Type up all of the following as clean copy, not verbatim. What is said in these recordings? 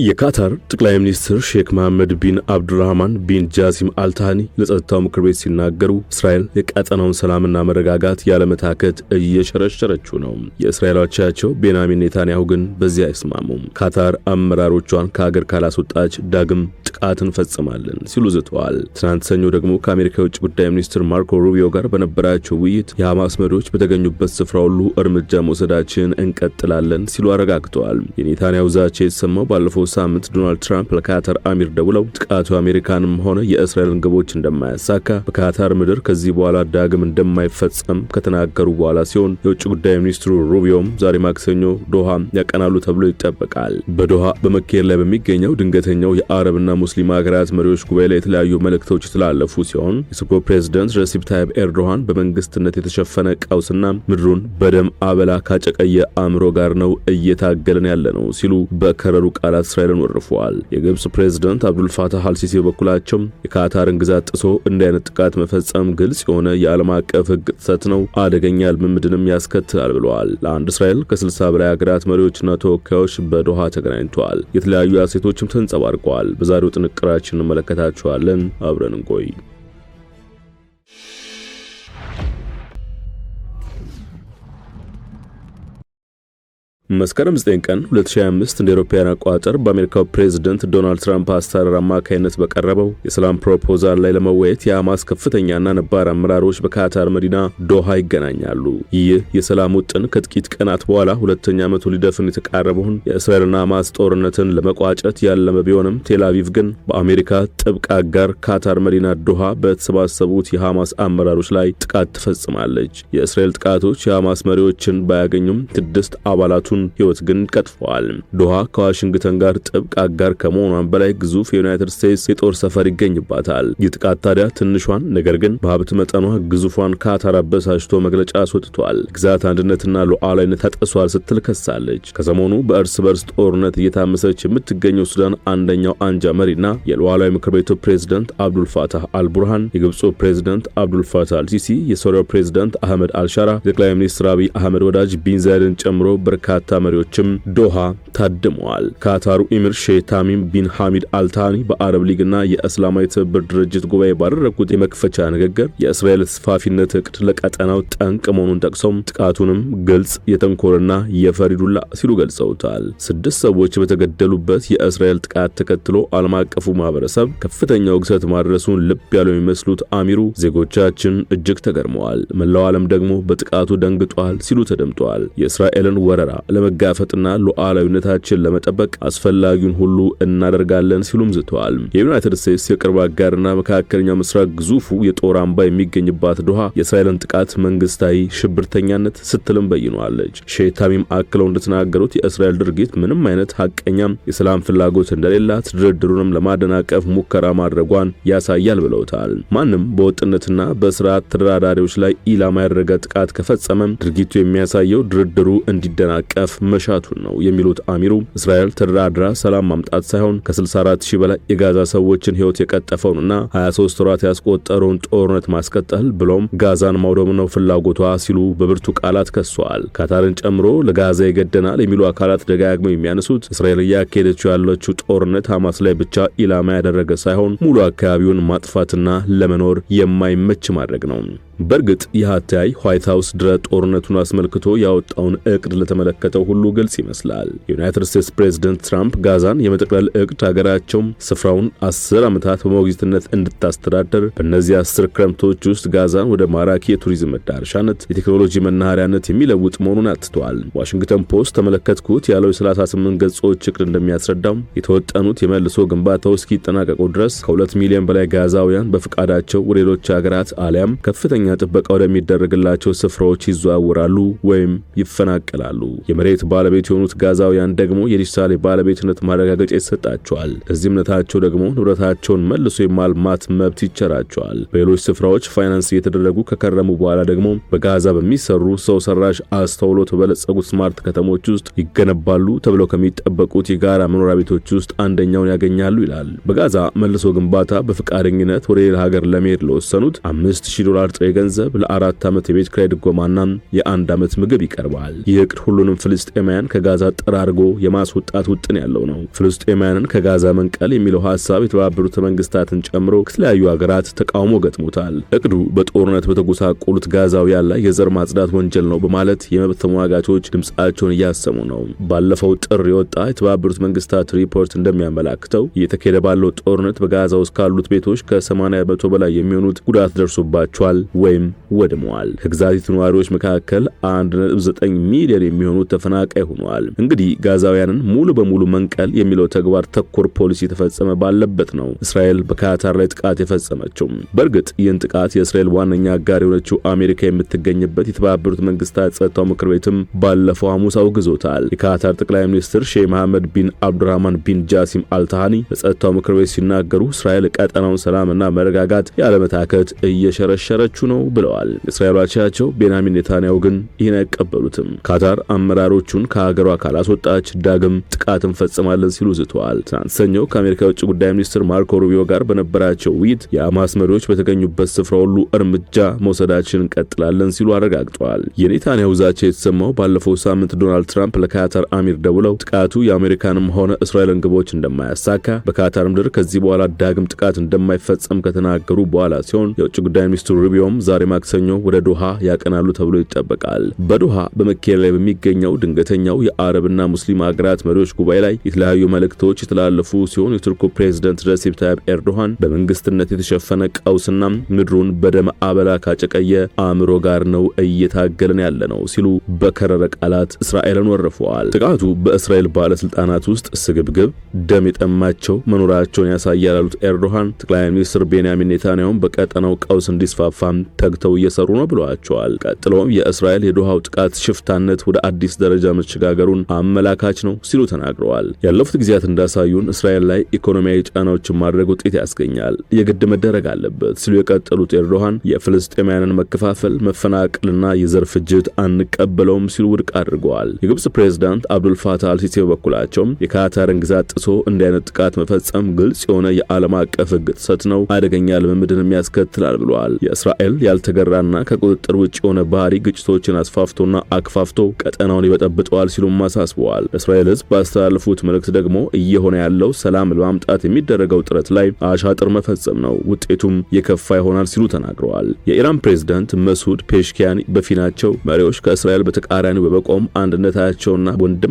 የካታር ጠቅላይ ሚኒስትር ሼክ መሐመድ ቢን አብዱራህማን ቢን ጃሲም አልታኒ ለጸጥታው ምክር ቤት ሲናገሩ እስራኤል የቀጠናውን ሰላምና መረጋጋት ያለመታከት እየሸረሸረችው ነው። የእስራኤል አቻቸው ቤንያሚን ኔታንያሁ ግን በዚህ አይስማሙም። ካታር አመራሮቿን ከሀገር ካላስወጣች ዳግም ጥቃት እንፈጽማለን ሲሉ ዝተዋል። ትናንት ሰኞ ደግሞ ከአሜሪካ የውጭ ጉዳይ ሚኒስትር ማርኮ ሩቢዮ ጋር በነበራቸው ውይይት የሐማስ መሪዎች በተገኙበት ስፍራ ሁሉ እርምጃ መውሰዳችን እንቀጥላለን ሲሉ አረጋግጠዋል። የኔታንያሁ ዛቻ የተሰማው ባለፈው ሳምንት ዶናልድ ትራምፕ ለካታር አሚር ደውለው ጥቃቱ አሜሪካንም ሆነ የእስራኤልን ግቦች እንደማያሳካ በካታር ምድር ከዚህ በኋላ ዳግም እንደማይፈጸም ከተናገሩ በኋላ ሲሆን የውጭ ጉዳይ ሚኒስትሩ ሩቢዮም ዛሬ ማክሰኞ ዶሃ ያቀናሉ ተብሎ ይጠበቃል። በዶሃ በመካሄድ ላይ በሚገኘው ድንገተኛው የአረብና ሙስሊም ሀገራት መሪዎች ጉባኤ ላይ የተለያዩ መልእክቶች የተላለፉ ሲሆን የቱርኩ ፕሬዝዳንት ረሲፕ ታይብ ኤርዶሃን በመንግስትነት የተሸፈነ ቀውስና ምድሩን በደም አበላ ካጨቀየ አእምሮ ጋር ነው እየታገለን ያለ ነው ሲሉ በከረሩ ቃላት እስራኤልን ወርፈዋል። የግብጽ ፕሬዝዳንት አብዱል ፋታህ አልሲሲ በኩላቸው የካታርን ግዛት ጥሶ እንዲህ አይነት ጥቃት መፈጸም ግልጽ የሆነ የዓለም አቀፍ ሕግ ጥሰት ነው፣ አደገኛ ልምምድንም ያስከትላል ብለዋል። ለአንድ እስራኤል ከ60 በላይ ሀገራት መሪዎችና ተወካዮች በዶሃ ተገናኝተዋል። የተለያዩ አሴቶችም ተንጸባርቀዋል። በዛሬው ጥንቅራችን እንመለከታቸዋለን። አብረን እንቆይ። መስከረም 9 ቀን 2025 እንደ አውሮፓውያን አቆጣጠር በአሜሪካው ፕሬዝዳንት ዶናልድ ትራምፕ አስተዳደር አማካይነት በቀረበው የሰላም ፕሮፖዛል ላይ ለመወያየት የሐማስ ከፍተኛና ነባር አመራሮች በካታር መዲና ዶሃ ይገናኛሉ። ይህ የሰላም ውጥን ከጥቂት ቀናት በኋላ ሁለተኛ ዓመቱ ሊደፍን የተቃረበውን የእስራኤልና ሐማስ ጦርነትን ለመቋጨት ያለመ ቢሆንም ቴል አቪቭ ግን በአሜሪካ ጥብቅ አጋር ካታር መዲና ዶሃ በተሰባሰቡት የሐማስ አመራሮች ላይ ጥቃት ትፈጽማለች። የእስራኤል ጥቃቶች የሐማስ መሪዎችን ባያገኙም 6 አባላቱን ህይወት ግን ቀጥፈዋል። ዶሃ ከዋሽንግተን ጋር ጥብቅ አጋር ከመሆኗን በላይ ግዙፍ የዩናይትድ ስቴትስ የጦር ሰፈር ይገኝባታል። ይህ ጥቃት ታዲያ ትንሿን ነገር ግን በሀብት መጠኗ ግዙፏን ካታር አበሳጭቶ መግለጫ አስወጥቷል። ግዛት አንድነትና ሉዓላዊነት ተጥሷል ስትል ከሳለች። ከሰሞኑ በእርስ በርስ ጦርነት እየታመሰች የምትገኘው ሱዳን አንደኛው አንጃ መሪና የሉዓላዊ ምክር ቤቱ ፕሬዝዳንት አብዱል ፋታህ አልቡርሃን፣ የግብፁ ፕሬዝዳንት አብዱል ፋታህ አልሲሲ፣ የሶሪያው ፕሬዝዳንት አህመድ አልሻራ፣ የጠቅላይ ሚኒስትር አብይ አህመድ ወዳጅ ቢን ዛይድን ጨምሮ በርካታ መሪዎችም ዶሃ ታድመዋል። ካታሩ ኢሚር ሼህ ታሚም ቢን ሐሚድ አልታኒ በአረብ ሊግና የእስላማዊ ትብብር ድርጅት ጉባኤ ባደረጉት የመክፈቻ ንግግር የእስራኤል ተስፋፊነት እቅድ ለቀጠናው ጠንቅ መሆኑን ጠቅሰው ጥቃቱንም ግልጽ የተንኮልና የፈሪዱላ ሲሉ ገልጸውታል። 6 ሰዎች በተገደሉበት የእስራኤል ጥቃት ተከትሎ ዓለም አቀፉ ማህበረሰብ ከፍተኛ ውግዘት ማድረሱን ልብ ያለው የሚመስሉት አሚሩ ዜጎቻችን እጅግ ተገርመዋል፣ መላው ዓለም ደግሞ በጥቃቱ ደንግጧል ሲሉ ተደምጠዋል። የእስራኤልን ወረራ ለመጋፈጥና ሉዓላዊነታችን ለመጠበቅ አስፈላጊውን ሁሉ እናደርጋለን ሲሉም ዝተዋል። የዩናይትድ ስቴትስ የቅርብ አጋርና መካከለኛው ምስራቅ ግዙፉ የጦር አምባ የሚገኝባት ዶሃ የእስራኤልን ጥቃት መንግስታዊ ሽብርተኛነት ስትልም በይኗለች። ሼህ ታሚም አክለው እንደተናገሩት የእስራኤል ድርጊት ምንም አይነት ሐቀኛም የሰላም ፍላጎት እንደሌላት ድርድሩንም ለማደናቀፍ ሙከራ ማድረጓን ያሳያል ብለውታል። ማንም በወጥነትና በስርዓት ተደራዳሪዎች ላይ ኢላማ ያደረገ ጥቃት ከፈጸመም ድርጊቱ የሚያሳየው ድርድሩ እንዲደናቀፍ መሻቱን ነው የሚሉት አሚሩ እስራኤል ተደራድራ ሰላም ማምጣት ሳይሆን ከ64000 በላይ የጋዛ ሰዎችን ህይወት የቀጠፈውንና 23 ወራት ያስቆጠረውን ጦርነት ማስቀጠል ብሎም ጋዛን ማውደም ነው ፍላጎቷ ሲሉ በብርቱ ቃላት ከሷል። ካታርን ጨምሮ ለጋዛ ይገደናል የሚሉ አካላት ደጋግመው የሚያነሱት እስራኤል እያካሄደችው ያለችው ጦርነት ሐማስ ላይ ብቻ ኢላማ ያደረገ ሳይሆን ሙሉ አካባቢውን ማጥፋትና ለመኖር የማይመች ማድረግ ነው። በእርግጥ ይህ አተያይ ዋይት ሃውስ ድረ ጦርነቱን አስመልክቶ ያወጣውን እቅድ ለተመለከተው ሁሉ ግልጽ ይመስላል። የዩናይትድ ስቴትስ ፕሬዝዳንት ትራምፕ ጋዛን የመጠቅለል እቅድ ሀገራቸው ስፍራውን 10 ዓመታት በሞግዚትነት እንድታስተዳደር በእነዚህ 10 ክረምቶች ውስጥ ጋዛን ወደ ማራኪ የቱሪዝም መዳረሻነት፣ የቴክኖሎጂ መናኸሪያነት የሚለውጥ መሆኑን አትተዋል። ዋሽንግተን ፖስት ተመለከትኩት ያለው 38 ገጾች እቅድ እንደሚያስረዳው የተወጠኑት የመልሶ ግንባታው እስኪጠናቀቁ ድረስ ከ2 ሚሊዮን በላይ ጋዛውያን በፍቃዳቸው ወደ ሌሎች ሀገራት አሊያም ከፍተኛ ጥበቃ ወደሚደረግላቸው ስፍራዎች ይዘዋወራሉ ወይም ይፈናቀላሉ። የመሬት ባለቤት የሆኑት ጋዛውያን ደግሞ የዲጂታል ባለቤትነት ማረጋገጫ ይሰጣቸዋል። ለዚህ እምነታቸው ደግሞ ንብረታቸውን መልሶ የማልማት መብት ይቸራቸዋል። በሌሎች ስፍራዎች ፋይናንስ እየተደረጉ ከከረሙ በኋላ ደግሞ በጋዛ በሚሰሩ ሰው ሰራሽ አስተውሎት በበለጸጉት ስማርት ከተሞች ውስጥ ይገነባሉ ተብለው ከሚጠበቁት የጋራ መኖሪያ ቤቶች ውስጥ አንደኛውን ያገኛሉ ይላል። በጋዛ መልሶ ግንባታ በፍቃደኝነት ወደ ሌላ ሀገር ለመሄድ ለወሰኑት $5000 ጥሬ ገንዘብ ለ4 ዓመት የቤት ኪራይ ድጎማና የ1 ዓመት ምግብ ይቀርባል። ይህ እቅድ ሁሉንም ፍልስጤማውያን ከጋዛ ጠራርጎ የማስወጣት ውጥን ያለው ነው። ፍልስጤማውያንን ከጋዛ መንቀል የሚለው ሐሳብ የተባበሩት መንግስታትን ጨምሮ ከተለያዩ ሀገራት ተቃውሞ ገጥሞታል። እቅዱ በጦርነት በተጎሳቆሉት ጋዛውያን ላይ የዘር ማጽዳት ወንጀል ነው በማለት የመብት ተሟጋቾች ድምጻቸውን እያሰሙ ነው። ባለፈው ጥር የወጣ የተባበሩት መንግስታት ሪፖርት እንደሚያመላክተው እየተካሄደ ባለው ጦርነት በጋዛ ውስጥ ካሉት ቤቶች ከ80% በላይ የሚሆኑት ጉዳት ደርሶባቸዋል ወይም ወድመዋል። ከግዛቲቱ ነዋሪዎች መካከል 1.9 ሚሊዮን የሚሆኑት ተፈናቃይ ሆነዋል። እንግዲህ ጋዛውያንን ሙሉ በሙሉ መንቀል የሚለው ተግባር ተኮር ፖሊሲ የተፈጸመ ባለበት ነው እስራኤል በካታር ላይ ጥቃት የፈጸመችው። በእርግጥ ይህን ጥቃት የእስራኤል ዋነኛ አጋር የሆነችው አሜሪካ የምትገኝበት የተባበሩት መንግስታት ጸጥታው ምክር ቤትም ባለፈው ሐሙስ አውግዞታል። የካታር ጠቅላይ ሚኒስትር ሼህ መሐመድ ቢን አብዱራህማን ቢን ጃሲም አልታሃኒ በጸጥታው ምክር ቤት ሲናገሩ እስራኤል ቀጠናውን ሰላምና መረጋጋት ያለመታከት እየሸረሸረችው ነው ብለዋል። እስራኤል አቻቸው ቤንያሚን ኔታንያሁ ግን ይህን አይቀበሉትም። ካታር አመራሮቹን ከሀገሯ ካላስወጣች ዳግም ጥቃት እንፈጽማለን ሲሉ ዝተዋል። ትናንት ሰኞ ከአሜሪካ የውጭ ጉዳይ ሚኒስትር ማርኮ ሩቢዮ ጋር በነበራቸው ውይይት የሐማስ መሪዎች በተገኙበት ስፍራ ሁሉ እርምጃ መውሰዳችንን እንቀጥላለን ሲሉ አረጋግጠዋል። የኔታንያሁ ዛቻ የተሰማው ባለፈው ሳምንት ዶናልድ ትራምፕ ለካታር አሚር ደውለው ጥቃቱ የአሜሪካንም ሆነ እስራኤልን ግቦች እንደማያሳካ በካታር ምድር ከዚህ በኋላ ዳግም ጥቃት እንደማይፈጸም ከተናገሩ በኋላ ሲሆን የውጭ ጉዳይ ሚኒስትሩ ሩቢዮም ዛሬ ማክሰኞ ወደ ዶሃ ያቀናሉ ተብሎ ይጠበቃል። በዶሃ በመካሄድ ላይ በሚገኘው ድንገተኛው የአረብና ሙስሊም ሀገራት መሪዎች ጉባኤ ላይ የተለያዩ መልእክቶች የተላለፉ ሲሆን የቱርኩ ፕሬዝዳንት ረሲፕ ታይብ ኤርዶሃን በመንግስትነት የተሸፈነ ቀውስና ምድሩን በደም አበላ ካጨቀየ አእምሮ ጋር ነው እየታገልን ያለ ነው ሲሉ በከረረ ቃላት እስራኤልን ወረፈዋል። ጥቃቱ በእስራኤል ባለስልጣናት ውስጥ ስግብግብ ደም የጠማቸው መኖራቸውን ያሳያል ያሉት ኤርዶሃን ጠቅላይ ሚኒስትር ቤንያሚን ኔታንያሁ በቀጠናው ቀውስ እንዲስፋፋም ተግተው እየሰሩ ነው ብለዋቸዋል። ቀጥሎም የእስራኤል የዶሃው ጥቃት ሽፍታነት ወደ አዲስ ደረጃ መሸጋገሩን አመላካች ነው ሲሉ ተናግረዋል። ያለፉት ጊዜያት እንዳሳዩን እስራኤል ላይ ኢኮኖሚያዊ ጫናዎችን ማድረግ ውጤት ያስገኛል፣ የግድ መደረግ አለበት ሲሉ የቀጠሉት ኤርዶሃን የፍልስጤማውያንን መከፋፈል፣ መፈናቀልና የዘር ፍጅት አንቀበለውም ሲሉ ውድቅ አድርገዋል። የግብጽ ፕሬዝዳንት አብዱል ፋታህ አልሲሲ በበኩላቸው የካታርን ግዛት ጥሶ እንዲህ አይነት ጥቃት መፈጸም ግልጽ የሆነ የዓለም አቀፍ ሕግ ጥሰት ነው፣ አደገኛ ልምምድንም ያስከትላል ብለዋል። የእስራኤል ያልተገራና ከቁጥጥር ውጭ የሆነ ባህሪ ግጭቶችን አስፋፍቶና አክፋፍቶ ቀጠናውን ይበጠብጠዋል ሲሉም አሳስበዋል። እስራኤል ሕዝብ ባስተላለፉት መልእክት ደግሞ እየሆነ ያለው ሰላም ለማምጣት የሚደረገው ጥረት ላይ አሻጥር መፈጸም ነው፣ ውጤቱም የከፋ ይሆናል ሲሉ ተናግረዋል። የኢራን ፕሬዝዳንት መሱድ ፔሽኪያን በፊናቸው መሪዎች ከእስራኤል በተቃራኒው በመቆም አንድነታቸውና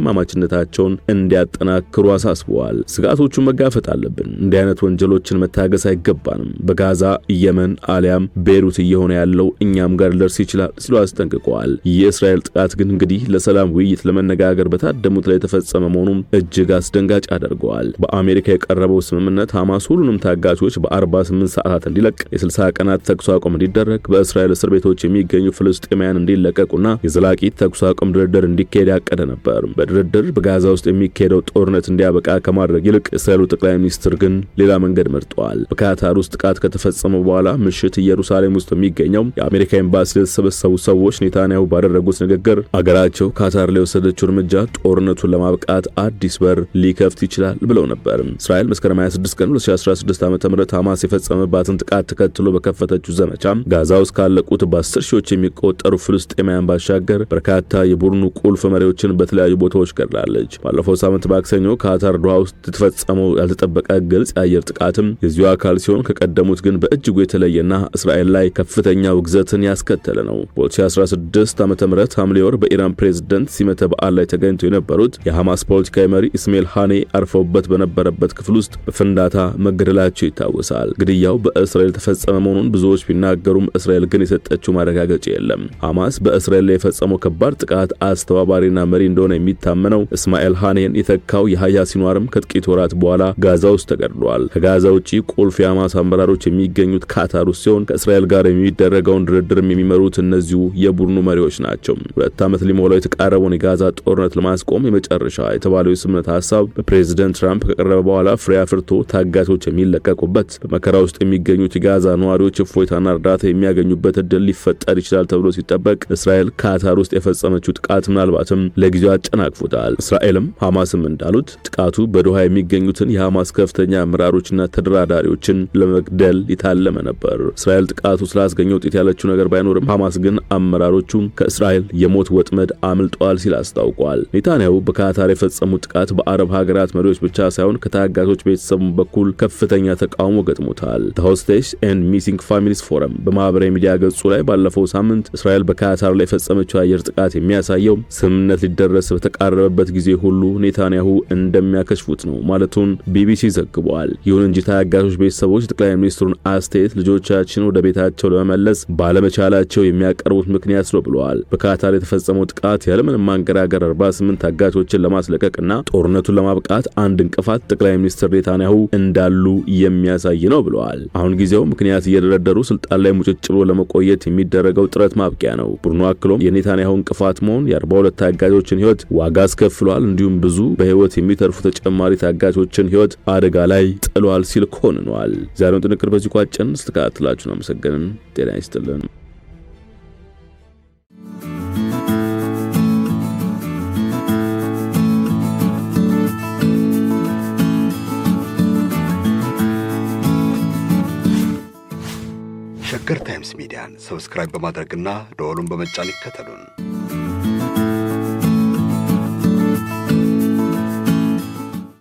ወንድማማችነታቸውን እንዲያጠናክሩ አሳስበዋል። ስጋቶቹን መጋፈጥ አለብን፣ እንዲህ አይነት ወንጀሎችን መታገስ አይገባንም፣ በጋዛ የመን አሊያም ቤሩት እየሆነ ያለው እኛም ጋር ሊደርስ ይችላል ሲሉ አስጠንቅቀዋል። የእስራኤል ጥቃት ግን እንግዲህ ለሰላም ውይይት ለመነጋገር በታደሙት ላይ የተፈጸመ መሆኑን እጅግ አስደንጋጭ አድርገዋል። በአሜሪካ የቀረበው ስምምነት ሐማስ ሁሉንም ታጋቾች በ48 ሰዓታት እንዲለቅ፣ የ60 ቀናት ተኩስ አቁም እንዲደረግ፣ በእስራኤል እስር ቤቶች የሚገኙ ፍልስጤማውያን እንዲለቀቁና የዘላቂ ተኩስ አቁም ድርድር እንዲካሄድ ያቀደ ነበር። በድርድር በጋዛ ውስጥ የሚካሄደው ጦርነት እንዲያበቃ ከማድረግ ይልቅ የእስራኤሉ ጠቅላይ ሚኒስትር ግን ሌላ መንገድ መርጠዋል። በካታር ውስጥ ጥቃት ከተፈጸመ በኋላ ምሽት ኢየሩሳሌም ውስጥ የሚገኘው የአሜሪካ ኤምባሲ የተሰበሰቡ ሰዎች ኔታንያሁ ባደረጉት ንግግር አገራቸው ካታር ላይ የወሰደችው እርምጃ ጦርነቱን ለማብቃት አዲስ በር ሊከፍት ይችላል ብለው ነበር። እስራኤል መስከረም 26 ቀን 2016 ዓ.ም ሐማስ የፈጸመባትን ጥቃት ተከትሎ በከፈተችው ዘመቻ ጋዛ ውስጥ ካለቁት በ10 ሺዎች የሚቆጠሩ ፍልስጤማውያን ባሻገር በርካታ የቡድኑ ቁልፍ መሪዎችን በተለያዩ ቦታዎች ገድላለች። ባለፈው ሳምንት ማክሰኞ ካታር ዶሃ ውስጥ የተፈጸመው ያልተጠበቀ ግልጽ የአየር ጥቃትም የዚሁ አካል ሲሆን ከቀደሙት ግን በእጅጉ የተለየና እስራኤል ላይ ከፍተኛ ውግዘትን ያስከተለ ነው። በ2016 ዓ.ም ሐምሌ ወር በኢራን ፕሬዝዳንት ሲመተ በዓል ላይ ተገኝተው የነበሩት የሐማስ ፖለቲካዊ መሪ ኢስማኤል ሃኔ አርፈውበት በነበረበት ክፍል ውስጥ በፍንዳታ መገደላቸው ይታወሳል። ግድያው በእስራኤል ተፈጸመ መሆኑን ብዙዎች ቢናገሩም እስራኤል ግን የሰጠችው ማረጋገጫ የለም። ሐማስ በእስራኤል ላይ የፈጸመው ከባድ ጥቃት አስተባባሪና መሪ እንደሆነ የሚታመነው ኢስማኤል ሃኔን የተካው የሃያ ሲንዋርም ከጥቂት ወራት በኋላ ጋዛ ውስጥ ተገድሏል። ከጋዛ ውጪ ቁልፍ የሐማስ አመራሮች የሚገኙት ካታር ውስጥ ሲሆን ከእስራኤል ጋር የሚደረገውን ድርድርም የሚመሩት እነዚሁ የቡድኑ መሪዎች ናቸው። 2 ዓመት ሊሞላው የተቃረበውን የጋዛ ጦርነት ለማስቆም የመጨረሻ የተባለው የስምምነት ሐሳብ በፕሬዝዳንት ትራምፕ ከቀረበ በኋላ ፍሬ አፍርቶ ታጋቾች የሚለቀቁበት፣ በመከራ ውስጥ የሚገኙት የጋዛ ነዋሪዎች እፎይታና እርዳታ የሚያገኙበት እድል ሊፈጠር ይችላል ተብሎ ሲጠበቅ እስራኤል ካታር ውስጥ የፈጸመችው ጥቃት ምናልባትም ለጊዜው አጨናቅፎታል። እስራኤልም ሐማስም እንዳሉት ጥቃቱ በዶሃ የሚገኙትን የሐማስ ከፍተኛ አመራሮችና ተደራዳሪዎችን ለመግደል የታለመ ነበር። እስራኤል ጥቃቱ ያስገኘው ውጤት ያለችው ነገር ባይኖርም ሐማስ ግን አመራሮቹ ከእስራኤል የሞት ወጥመድ አምልጧል ሲል አስታውቋል። ኔታንያሁ በካታር የፈጸሙት ጥቃት በአረብ ሀገራት መሪዎች ብቻ ሳይሆን ከታጋቾች ቤተሰብ በኩል ከፍተኛ ተቃውሞ ገጥሞታል። ሆስቴጅ ኤንድ ሚሲንግ ፋሚሊስ ፎረም በማህበራዊ ሚዲያ ገጹ ላይ ባለፈው ሳምንት እስራኤል በካታር ላይ የፈጸመችው አየር ጥቃት የሚያሳየው ስምምነት ሊደረስ በተቃረበበት ጊዜ ሁሉ ኔታንያሁ እንደሚያከሽፉት ነው ማለቱን ቢቢሲ ዘግቧል። ይሁን እንጂ ታጋቾች ቤተሰቦች ጠቅላይ ሚኒስትሩን አስተያየት ልጆቻችን ወደ ቤታቸው ለመመለስ ባለመቻላቸው የሚያቀርቡት ምክንያት ነው ብለዋል። በካታር የተፈጸመው ጥቃት ያለምንም ማንገራገር 48 ታጋቾችን ለማስለቀቅና ጦርነቱን ለማብቃት አንድ እንቅፋት ጠቅላይ ሚኒስትር ኔታንያሁ እንዳሉ የሚያሳይ ነው ብለዋል። አሁን ጊዜው ምክንያት እየደረደሩ ስልጣን ላይ ሙጭጭ ብሎ ለመቆየት የሚደረገው ጥረት ማብቂያ ነው። ቡድኑ አክሎም የኔታንያሁ እንቅፋት መሆን የ42 ታጋቾችን ሕይወት ዋጋ አስከፍሏል፣ እንዲሁም ብዙ በሕይወት የሚተርፉ ተጨማሪ ታጋቾችን ሕይወት አደጋ ላይ ጥሏል ሲል ኮንኗል። ዛሬውን ጥንቅር በዚህ ቋጨን። ስለተከታተላችሁን አመሰግንን። ጤና ይስጥልን። ሸገር ታይምስ ሚዲያን ሰብስክራይብ በማድረግና ደወሉን በመጫን ይከተሉን።